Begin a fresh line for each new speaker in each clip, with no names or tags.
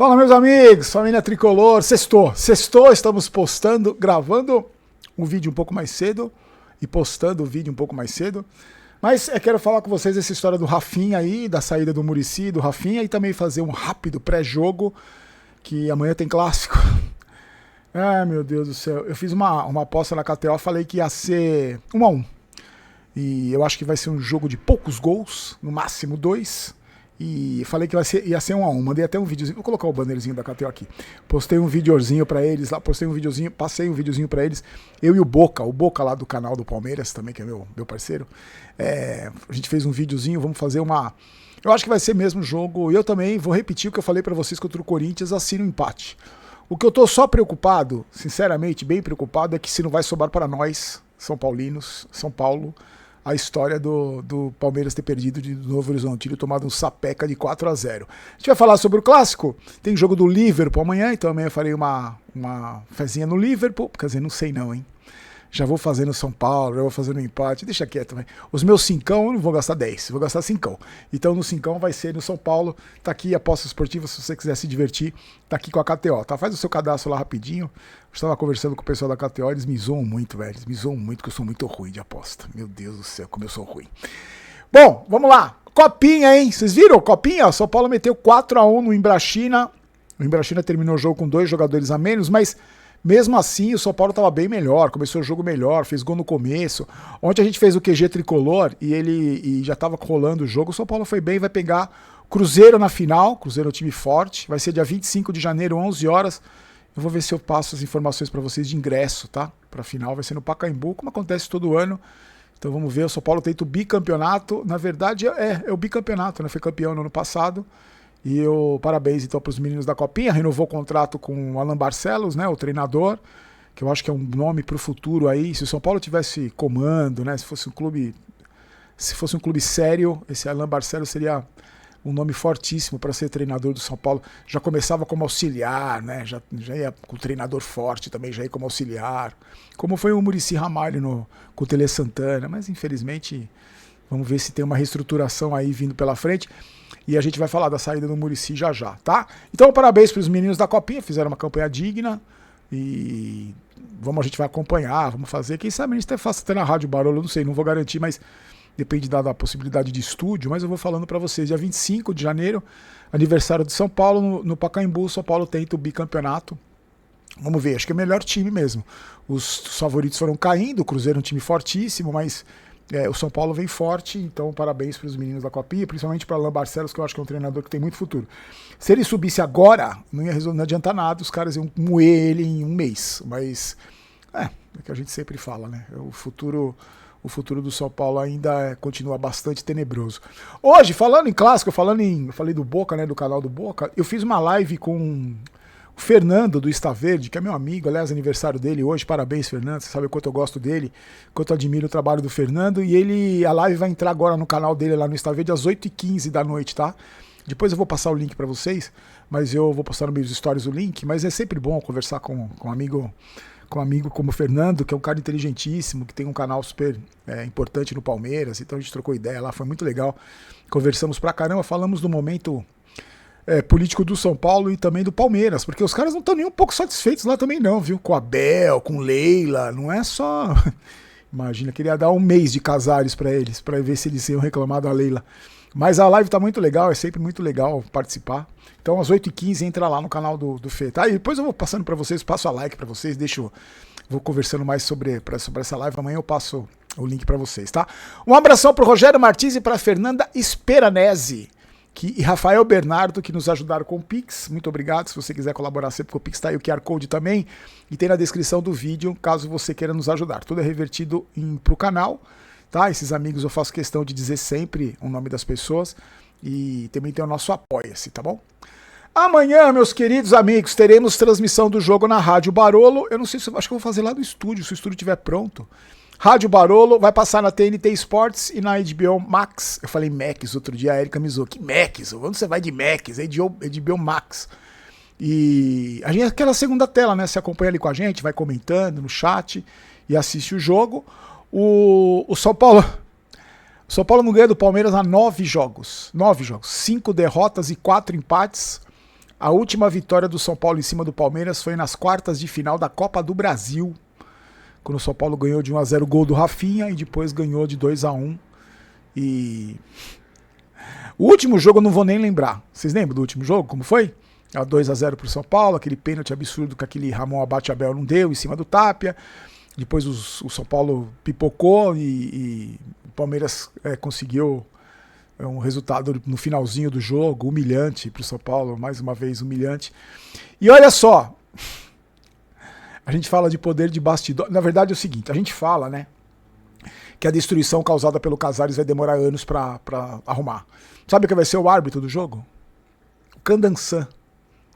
Fala, meus amigos, família tricolor, sextou, estamos gravando um vídeo um pouco mais cedo e postando o vídeo um pouco mais cedo, mas quero falar com vocês essa história do Rafinha aí, da saída do Muricy, do Rafinha, e também fazer um rápido pré-jogo, que amanhã tem clássico. Ai, meu Deus do céu, eu fiz uma aposta na KTO, falei que ia ser 1-1, e eu acho que vai ser um jogo de poucos gols, no máximo 2, e falei que ia ser 1-1. Mandei até um videozinho. Vou colocar o bannerzinho da KTO aqui. Postei um videozinho pra eles lá. Passei um videozinho pra eles. Eu e o Boca lá do canal do Palmeiras, também, que é meu parceiro. A gente fez um videozinho. Vamos fazer uma. Eu acho que vai ser mesmo jogo. E eu também vou repetir o que eu falei pra vocês contra o Corinthians. Assino um empate. O que eu tô só preocupado, sinceramente, bem preocupado, é que se não vai sobrar para nós, São Paulinos, São Paulo, a história do Palmeiras ter perdido de Novo Horizontino e tomado um sapeca de 4-0. A gente vai falar sobre o clássico. Tem jogo do Liverpool amanhã, então amanhã eu farei uma fezinha no Liverpool. Quer dizer, não sei não, hein? Já vou fazer no São Paulo, já vou fazer no empate. Deixa quieto, vai. Os meus 5 eu não vou gastar 10, vou gastar 5. Então no 5 vai ser no São Paulo. Tá aqui a aposta esportiva, se você quiser se divertir, tá aqui com a KTO, tá? Faz o seu cadastro lá rapidinho. Eu estava conversando com o pessoal da KTO, eles me zoam muito, velho. Eles me zoam muito, que eu sou muito ruim de aposta. Meu Deus do céu, como eu sou ruim. Bom, vamos lá. Copinha, hein? Vocês viram? Copinha? O São Paulo meteu 4-1 no Imbrachina. O Imbrachina terminou o jogo com 2 jogadores a menos, mas mesmo assim o São Paulo estava bem melhor, começou o jogo melhor, fez gol no começo. Ontem a gente fez o QG tricolor e já estava rolando o jogo. O São Paulo foi bem, vai pegar Cruzeiro na final. Cruzeiro é um time forte. Vai ser dia 25 de janeiro, 11 horas. Eu vou ver se eu passo as informações para vocês de ingresso, tá? Para a final vai ser no Pacaembu, como acontece todo ano. Então vamos ver, o São Paulo tenta o bicampeonato. Na verdade é o bicampeonato, né? Foi campeão no ano passado. E eu parabéns então para os meninos da Copinha. Renovou o contrato com o Alan Barcelos, né? O treinador, que eu acho que é um nome para o futuro aí. Se o São Paulo tivesse comando, né? Se fosse um clube sério, esse Alan Barcelos seria um nome fortíssimo para ser treinador do São Paulo. Já começava como auxiliar, né? Já ia com o treinador forte também, já ia como auxiliar. Como foi o Muricy Ramalho com o Tele Santana. Mas infelizmente, vamos ver se tem uma reestruturação aí vindo pela frente. E a gente vai falar da saída do Muricy já, tá? Então, parabéns para os meninos da Copinha, fizeram uma campanha digna. E a gente vai acompanhar, vamos fazer. Quem sabe a gente até faça até na Rádio Barolo, não sei, não vou garantir, mas depende da possibilidade de estúdio, mas eu vou falando para vocês. Dia 25 de janeiro, aniversário de São Paulo, no Pacaembu, São Paulo tenta o bicampeonato. Vamos ver, acho que é o melhor time mesmo. Os favoritos foram caindo, o Cruzeiro é um time fortíssimo, mas o São Paulo vem forte, então parabéns para os meninos da Copinha, principalmente para Alan Barcelos, que eu acho que é um treinador que tem muito futuro. Se ele subisse agora, não adianta nada, os caras iam moer ele em um mês, mas é o que a gente sempre fala, né? O futuro do São Paulo ainda continua bastante tenebroso. Hoje, falando em clássico, eu falei do Boca, né, do canal do Boca, eu fiz uma live com o Fernando do Está Verde, que é meu amigo, aliás, aniversário dele hoje, parabéns, Fernando, você sabe o quanto eu gosto dele, quanto eu admiro o trabalho do Fernando, e a live vai entrar agora no canal dele lá no Está Verde às 8h15 da noite, tá? Depois eu vou passar o link para vocês, mas eu vou postar no meio dos stories o link, mas é sempre bom conversar com um amigo como o Fernando, que é um cara inteligentíssimo, que tem um canal super importante no Palmeiras, então a gente trocou ideia lá, foi muito legal. Conversamos pra caramba, falamos do momento político do São Paulo e também do Palmeiras, porque os caras não estão nem um pouco satisfeitos lá também não, viu? Com a Abel, com Leila, não é só... Imagina, queria dar um mês de Casares pra eles, pra ver se eles iam reclamar da Leila. Mas a live tá muito legal, é sempre muito legal participar. Então às 8h15 entra lá no canal do Fê, tá? E depois eu vou passando pra vocês, passo a like pra vocês, vou conversando mais sobre essa live, amanhã eu passo o link pra vocês, tá? Um abração pro Rogério Martins e pra Fernanda Speranese e Rafael Bernardo, que nos ajudaram com o Pix. Muito obrigado, se você quiser colaborar sempre com o Pix, tá aí o QR Code também, e tem na descrição do vídeo, caso você queira nos ajudar. Tudo é revertido pro canal, tá? Esses amigos eu faço questão de dizer sempre o nome das pessoas, e também tem o nosso Apoia-se, tá bom? Amanhã, meus queridos amigos, teremos transmissão do jogo na Rádio Barolo. Eu não sei se acho que eu vou fazer lá do estúdio, se o estúdio estiver pronto. Rádio Barolo vai passar na TNT Sports e na HBO Max. Eu falei Max outro dia, a Erika me zoou. Que Max? Onde você vai de Max? HBO Max. E a gente, aquela segunda tela, né? Você acompanha ali com a gente, vai comentando no chat e assiste o jogo. O São Paulo não ganha do Palmeiras há 9 jogos. 9 jogos. 5 derrotas e 4 empates. A última vitória do São Paulo em cima do Palmeiras foi nas quartas de final da Copa do Brasil, quando o São Paulo ganhou de 1-0 o gol do Rafinha e depois ganhou de 2-1. E o último jogo eu não vou nem lembrar. Vocês lembram do último jogo? Como foi? 2-0 pro São Paulo, aquele pênalti absurdo que aquele Ramon Abate-Abel não deu em cima do Tapia. Depois o São Paulo pipocou e o Palmeiras conseguiu um resultado no finalzinho do jogo, humilhante pro São Paulo, mais uma vez humilhante. E olha só, a gente fala de poder de bastidor. Na verdade é o seguinte, a gente fala, né, que a destruição causada pelo Casares vai demorar anos pra arrumar. Sabe o que vai ser o árbitro do jogo? O Candansan.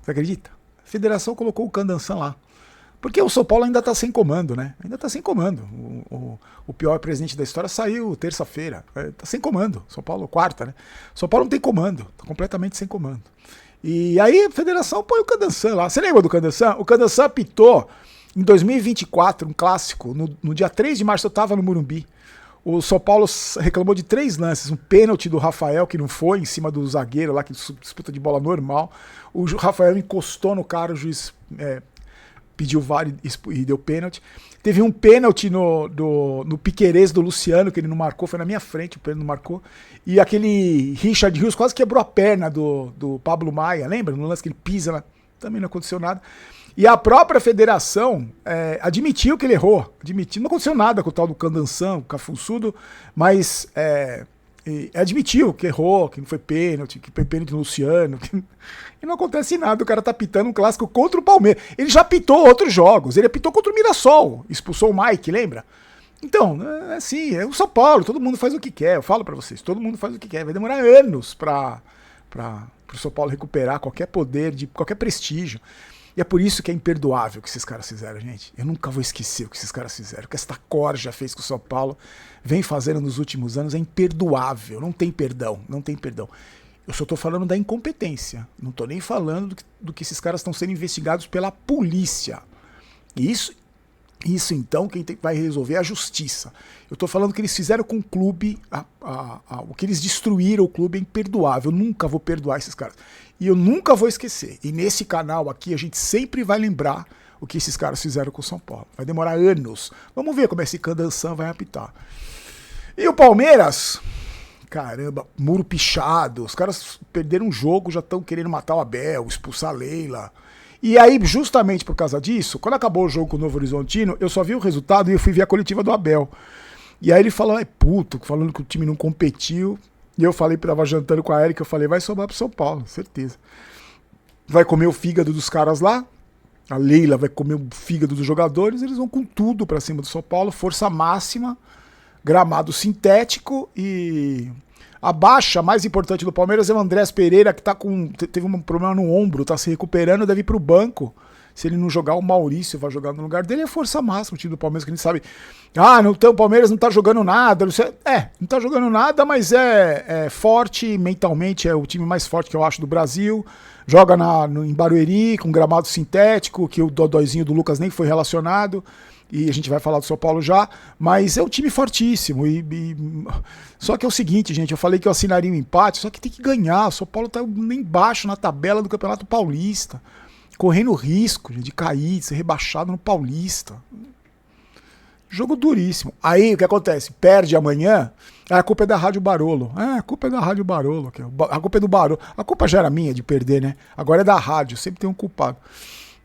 Você acredita? A federação colocou o Candansan lá. Porque o São Paulo ainda está sem comando, né? Ainda está sem comando. O pior presidente da história saiu terça-feira. Está sem comando. São Paulo, quarta, né? São Paulo não tem comando. Está completamente sem comando. E aí a federação põe o Candansan lá. Você lembra do Candansan? O Candansan apitou em 2024, um clássico. No dia 3 de março eu estava no Morumbi. O São Paulo reclamou de 3 lances. Um pênalti do Rafael, que não foi, em cima do zagueiro lá, que disputa de bola normal. O Rafael encostou no cara, o juiz pediu VAR e deu pênalti. Teve um pênalti no Piquerez do Luciano, que ele não marcou, foi na minha frente, o pênalti não marcou. E aquele Richard Rios quase quebrou a perna do Pablo Maia, lembra? No lance que ele pisa lá, também não aconteceu nada. E a própria federação admitiu que ele errou. Admitiu, não aconteceu nada com o tal do Candansan, o Cafunçudo, mas admitiu que errou, que não foi pênalti, que foi pênalti no Luciano. E não acontece nada, o cara tá pitando um clássico contra o Palmeiras. Ele já pitou outros jogos, ele apitou contra o Mirassol, expulsou o Mike, lembra? Então, é assim, é o São Paulo, todo mundo faz o que quer, eu falo pra vocês, todo mundo faz o que quer. Vai demorar anos pro São Paulo recuperar qualquer poder, qualquer prestígio. E é por isso que é imperdoável o que esses caras fizeram, gente. Eu nunca vou esquecer o que esses caras fizeram. O que esta corja fez com o São Paulo, vem fazendo nos últimos anos, é imperdoável. Não tem perdão, não tem perdão. Eu só tô falando da incompetência. Não tô nem falando do que esses caras estão sendo investigados pela polícia. E isso então, quem vai resolver é a justiça. Eu tô falando que eles fizeram com o clube, o que eles destruíram o clube é imperdoável. Eu nunca vou perdoar esses caras. E eu nunca vou esquecer. E nesse canal aqui a gente sempre vai lembrar o que esses caras fizeram com o São Paulo. Vai demorar anos. Vamos ver como esse Candansan vai apitar. E o Palmeiras... Caramba, muro pichado, os caras perderam um jogo, já estão querendo matar o Abel, expulsar a Leila. E aí, justamente por causa disso, quando acabou o jogo com o Novo Horizontino, eu só vi o resultado e eu fui ver a coletiva do Abel. E aí ele falou, puto, falando que o time não competiu. E eu falei, tava jantando com a Erika, eu falei, vai sobrar pro São Paulo, certeza. Vai comer o fígado dos caras lá, a Leila vai comer o fígado dos jogadores, eles vão com tudo pra cima do São Paulo, força máxima, gramado sintético e... A baixa mais importante do Palmeiras é o Andrés Pereira, que teve um problema no ombro, tá se recuperando, deve ir pro banco. Se ele não jogar, o Maurício vai jogar no lugar dele. É força máxima o time do Palmeiras, que a gente sabe. O Palmeiras não tá jogando nada. Não tá jogando nada, mas é forte mentalmente, é o time mais forte que eu acho do Brasil. Joga em Barueri, com gramado sintético, que o dodóizinho do Lucas nem foi relacionado. E a gente vai falar do São Paulo já, mas é um time fortíssimo. Só que é o seguinte, gente, eu falei que eu assinaria um empate, só que tem que ganhar. O São Paulo tá embaixo na tabela do Campeonato Paulista, correndo risco, gente, de cair, de ser rebaixado no Paulista. Jogo duríssimo. Aí o que acontece? Perde amanhã, a culpa é da Rádio Barolo. A culpa é da Rádio Barolo. A culpa é do Barolo. A culpa já era minha de perder, né? Agora é da rádio, sempre tem um culpado.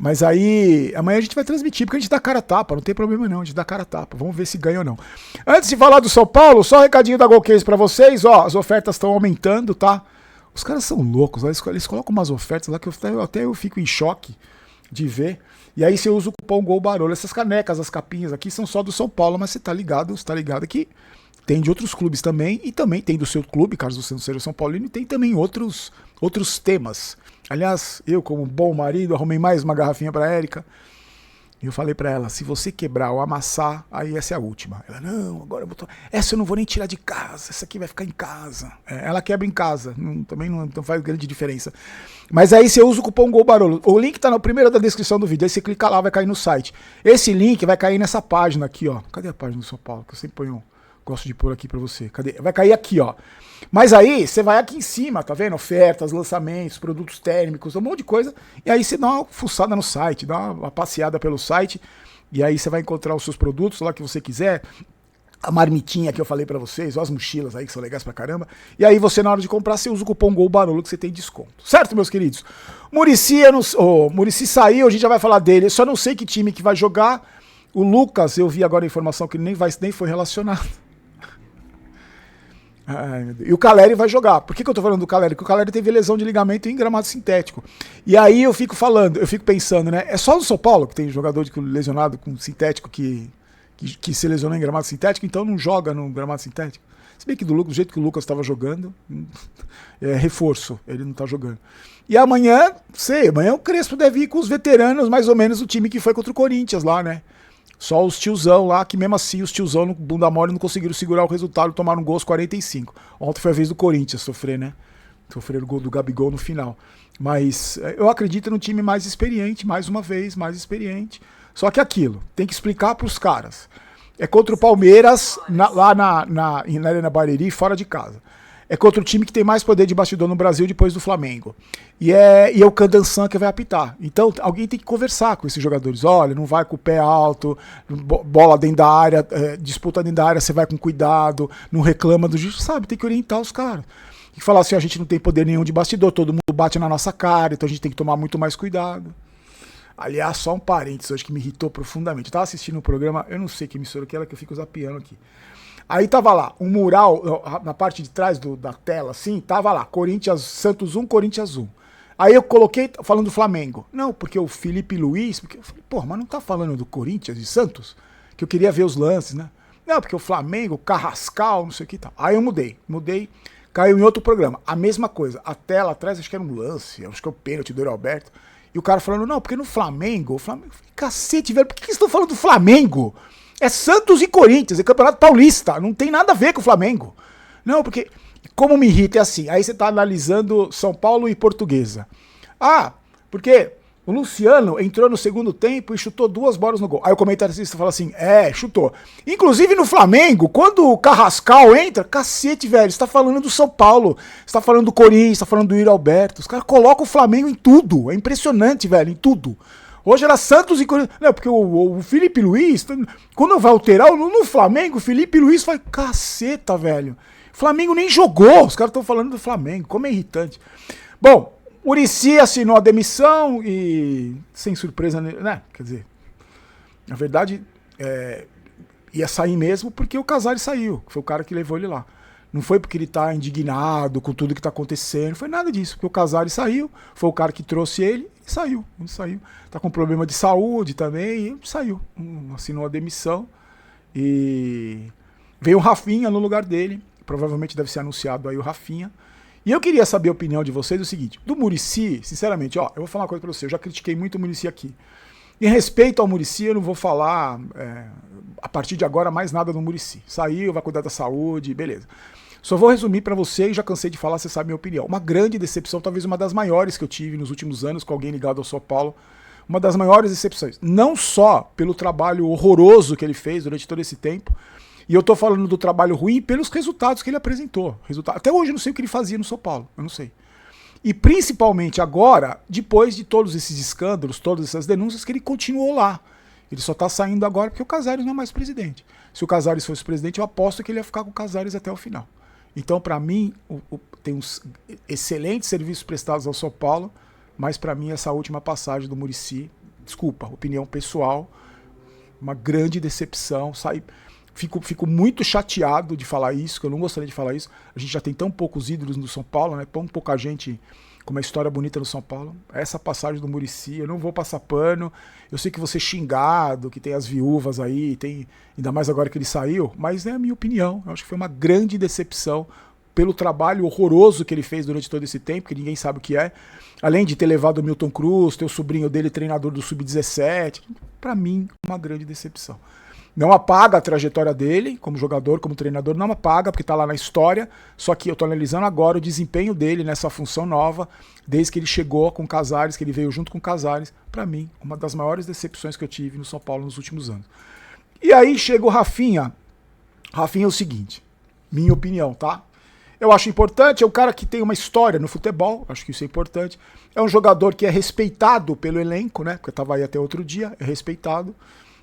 Mas aí, amanhã a gente vai transmitir, porque a gente dá cara a tapa, não tem problema não, a gente dá cara a tapa, vamos ver se ganha ou não. Antes de falar do São Paulo, só um recadinho da Golcase pra vocês, as ofertas estão aumentando, tá? Os caras são loucos, eles colocam umas ofertas lá que até eu fico em choque de ver. E aí você usa o cupom GOLBAROLO, essas canecas, as capinhas aqui são só do São Paulo, mas você tá ligado que tem de outros clubes também, e também tem do seu clube, caso você não seja São Paulino, e tem também outros temas. Aliás, eu como bom marido arrumei mais uma garrafinha pra Erika. E eu falei pra ela, se você quebrar ou amassar, aí essa é a última. Ela, não, agora eu vou... Essa eu não vou nem tirar de casa, essa aqui vai ficar em casa. Ela quebra em casa, também não faz grande diferença. Mas aí você usa o cupom GOLBAROLO. O link tá na primeira da descrição do vídeo, aí você clica lá, vai cair no site. Esse link vai cair nessa página aqui, ó. Cadê a página do São Paulo? Que eu sempre ponho Gosto de pôr aqui pra você. Cadê? Vai cair aqui, ó. Mas aí, você vai aqui em cima, tá vendo? Ofertas, lançamentos, produtos térmicos, um monte de coisa. E aí você dá uma fuçada no site, dá uma passeada pelo site. E aí você vai encontrar os seus produtos lá que você quiser. A marmitinha que eu falei pra vocês, ó, as mochilas aí que são legais pra caramba. E aí você, na hora de comprar, você usa o cupom GOL Barolo que você tem desconto. Certo, meus queridos? Muricy saiu, a gente já vai falar dele. Eu só não sei que time que vai jogar. O Lucas, eu vi agora a informação que ele nem foi relacionado. Ai, meu Deus. E o Caleri vai jogar. Por que eu tô falando do Caleri? Porque o Caleri teve lesão de ligamento em gramado sintético. E aí eu fico pensando, né? É só no São Paulo que tem jogador lesionado com sintético que se lesionou em gramado sintético, então não joga no gramado sintético. Se bem que do jeito que o Lucas estava jogando, é reforço, ele não tá jogando. E amanhã o Crespo deve ir com os veteranos, mais ou menos o time que foi contra o Corinthians lá, né? Só os tiozão lá, que mesmo assim os tiozão no bunda mole não conseguiram segurar o resultado, tomaram um gol aos 45. Ontem foi a vez do Corinthians sofrer, né? Sofrer o gol do Gabigol no final. Mas eu acredito no time mais experiente, mais uma vez, mais experiente. Só que aquilo, tem que explicar pros caras. É contra o Palmeiras, lá na Arena Barueri, fora de casa. É contra o time que tem mais poder de bastidor no Brasil depois do Flamengo. E é o Candansan que vai apitar. Então alguém tem que conversar com esses jogadores. Olha, não vai com o pé alto, bola dentro da área, disputa dentro da área, você vai com cuidado, não reclama do juiz, sabe? Tem que orientar os caras. Tem que falar assim, a gente não tem poder nenhum de bastidor, todo mundo bate na nossa cara, então a gente tem que tomar muito mais cuidado. Aliás, só um parênteses hoje que me irritou profundamente. Eu tava assistindo um programa, eu não sei que emissora que era, que eu fico zapeando aqui. Aí tava lá, um mural, na parte de trás da tela, assim, tava lá, Santos 1, Corinthians 1. Aí eu coloquei, falando do Flamengo. Não, porque o Felipe Luiz, porque eu falei, pô, mas não tá falando do Corinthians e Santos? Que eu queria ver os lances, né? Não, porque o Flamengo, Carrascal, não sei o que tal. Aí eu mudei, caiu em outro programa. A mesma coisa, a tela atrás, acho que era um lance, acho que é o pênalti do Yuri Alberto. E o cara falando, não, porque no Flamengo, cacete, velho, por que vocês estão falando do Flamengo? É Santos e Corinthians, é Campeonato Paulista, não tem nada a ver com o Flamengo. Não, porque, como me irrita, é assim, aí você tá analisando São Paulo e Portuguesa. Ah, porque o Luciano entrou no segundo tempo e chutou 2 bolas no gol. Aí o comentarista fala assim, chutou. Inclusive no Flamengo, quando o Carrascal entra, cacete, velho, você tá falando do São Paulo, você tá falando do Corinthians, você tá falando do Yuri Alberto. Os caras colocam o Flamengo em tudo, é impressionante, velho, em tudo. Hoje era Santos e Corinthians. Não, porque o Felipe Luiz, quando vai alterar no Flamengo, o Felipe Luiz faz caceta, velho. O Flamengo nem jogou, os caras estão falando do Flamengo, como é irritante. Bom, Muricy assinou a demissão e, sem surpresa, né? Quer dizer, na verdade, ia sair mesmo porque o Casares saiu, que foi o cara que levou ele lá. Não foi porque ele tá indignado com tudo que tá acontecendo, não foi nada disso, porque o Casares saiu, foi o cara que trouxe ele e saiu. Tá com problema de saúde também e saiu. Assinou a demissão e veio o Rafinha no lugar dele, provavelmente deve ser anunciado aí o Rafinha. E eu queria saber a opinião de vocês do seguinte, do Muricy, sinceramente, eu vou falar uma coisa pra você, eu já critiquei muito o Muricy aqui. Em respeito ao Muricy, eu não vou falar a partir de agora mais nada do Muricy. Saiu, vai cuidar da saúde, beleza. Só vou resumir pra você, e já cansei de falar, você sabe a minha opinião. Uma grande decepção, talvez uma das maiores que eu tive nos últimos anos com alguém ligado ao São Paulo. Uma das maiores decepções. Não só pelo trabalho horroroso que ele fez durante todo esse tempo, e eu tô falando do trabalho ruim pelos resultados que ele apresentou. Até hoje eu não sei o que ele fazia no São Paulo, eu não sei. E principalmente agora, depois de todos esses escândalos, todas essas denúncias, que ele continuou lá. Ele só tá saindo agora porque o Casares não é mais presidente. Se o Casares fosse presidente, eu aposto que ele ia ficar com o Casares até o final. Então, para mim, tem uns excelentes serviços prestados ao São Paulo, mas para mim essa última passagem do Muricy, desculpa, opinião pessoal, uma grande decepção. Fico muito chateado de falar isso, que eu não gostaria de falar isso. A gente já tem tão poucos ídolos no São Paulo, né? Tão pouca gente com uma história bonita no São Paulo. Essa passagem do Muricy, eu não vou passar pano. Eu sei que você xingado, que tem as viúvas aí, tem ainda mais agora que ele saiu, mas é a minha opinião. Eu acho que foi uma grande decepção pelo trabalho horroroso que ele fez durante todo esse tempo, que ninguém sabe o que é. Além de ter levado o Milton Cruz, ter o sobrinho dele treinador do Sub-17, para mim, uma grande decepção. Não apaga a trajetória dele como jogador, como treinador, não apaga, porque está lá na história, só que eu estou analisando agora o desempenho dele nessa função nova, desde que ele chegou com o Casares, que ele veio junto com o Casares, para mim, uma das maiores decepções que eu tive no São Paulo nos últimos anos. E aí chega o Rafinha. Rafinha é o seguinte, minha opinião, tá? Eu acho importante, é um cara que tem uma história no futebol, acho que isso é importante. É um jogador que é respeitado pelo elenco, né? Porque eu tava aí até outro dia, é respeitado.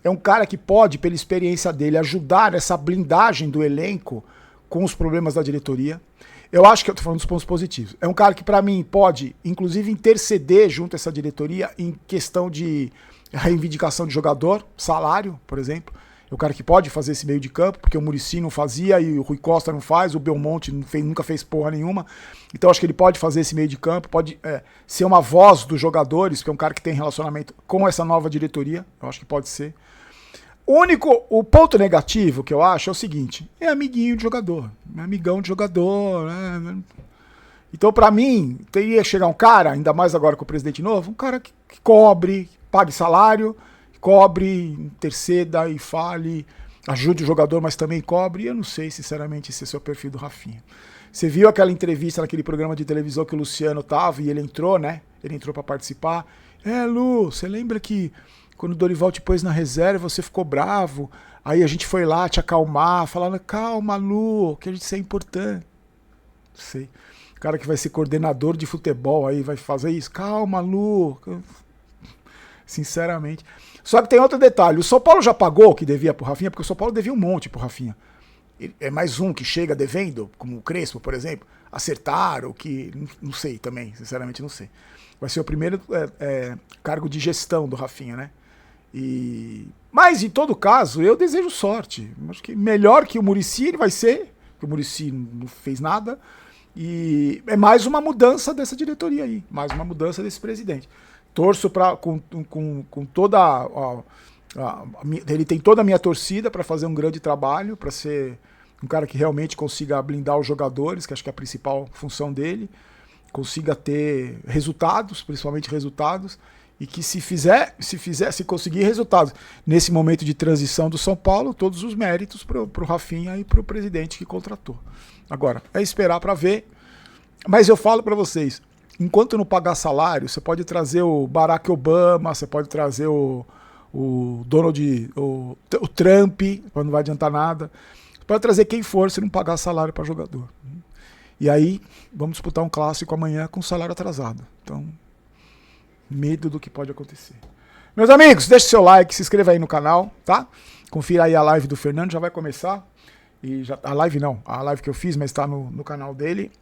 É um cara que pode, pela experiência dele, ajudar nessa blindagem do elenco com os problemas da diretoria. Eu acho que eu tô falando dos pontos positivos. É um cara que, para mim, pode, inclusive, interceder junto a essa diretoria em questão de reivindicação de jogador, salário, por exemplo. É o cara que pode fazer esse meio de campo, porque o Muricy não fazia e o Rui Costa não faz, o Belmonte nunca fez porra nenhuma. Então acho que ele pode fazer esse meio de campo, pode ser uma voz dos jogadores, porque é um cara que tem relacionamento com essa nova diretoria, eu acho que pode ser. O ponto negativo que eu acho é o seguinte, é amiguinho de jogador, é amigão de jogador, né? Então pra mim, teria que chegar um cara, ainda mais agora com o presidente novo, um cara que cobre, pague salário, cobre, interceda e fale, ajude o jogador, mas também cobre. E eu não sei, sinceramente, se esse é o perfil do Rafinha. Você viu aquela entrevista naquele programa de televisão que o Luciano tava e ele entrou, né? Ele entrou pra participar. Lu, você lembra que quando o Dorival te pôs na reserva, você ficou bravo? Aí a gente foi lá te acalmar, falando, calma, Lu, que a gente é importante. Não sei. O cara que vai ser coordenador de futebol aí vai fazer isso. Calma, Lu. Sinceramente. Só que tem outro detalhe, o São Paulo já pagou o que devia pro Rafinha, porque o São Paulo devia um monte pro Rafinha. É mais um que chega devendo, como o Crespo, por exemplo, acertar, ou que, não sei também, sinceramente não sei. Vai ser o primeiro cargo de gestão do Rafinha, né? Mas, em todo caso, eu desejo sorte. Acho que melhor que o Muricy ele vai ser, porque o Muricy não fez nada, e é mais uma mudança dessa diretoria aí, mais uma mudança desse presidente. Torço com toda ele tem toda a minha torcida para fazer um grande trabalho, para ser um cara que realmente consiga blindar os jogadores, que acho que é a principal função dele, consiga ter resultados, principalmente resultados, e que se conseguir resultados nesse momento de transição do São Paulo, todos os méritos pro Rafinha e pro presidente que contratou. Agora, é esperar para ver, mas eu falo para vocês, enquanto não pagar salário, você pode trazer o Barack Obama, você pode trazer o Trump, não vai adiantar nada. Você pode trazer quem for se não pagar salário para jogador. E aí, vamos disputar um clássico amanhã com salário atrasado. Então, medo do que pode acontecer. Meus amigos, deixe seu like, se inscreva aí no canal, tá? Confira aí a live do Fernando, já vai começar. A live que eu fiz, mas está no canal dele.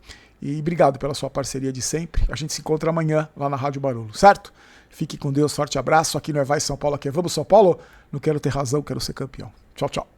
E obrigado pela sua parceria de sempre. A gente se encontra amanhã lá na Rádio Barulho, certo? Fique com Deus, forte abraço. Aqui não é Vai São Paulo, aqui é Vamos São Paulo. Não quero ter razão, quero ser campeão. Tchau, tchau.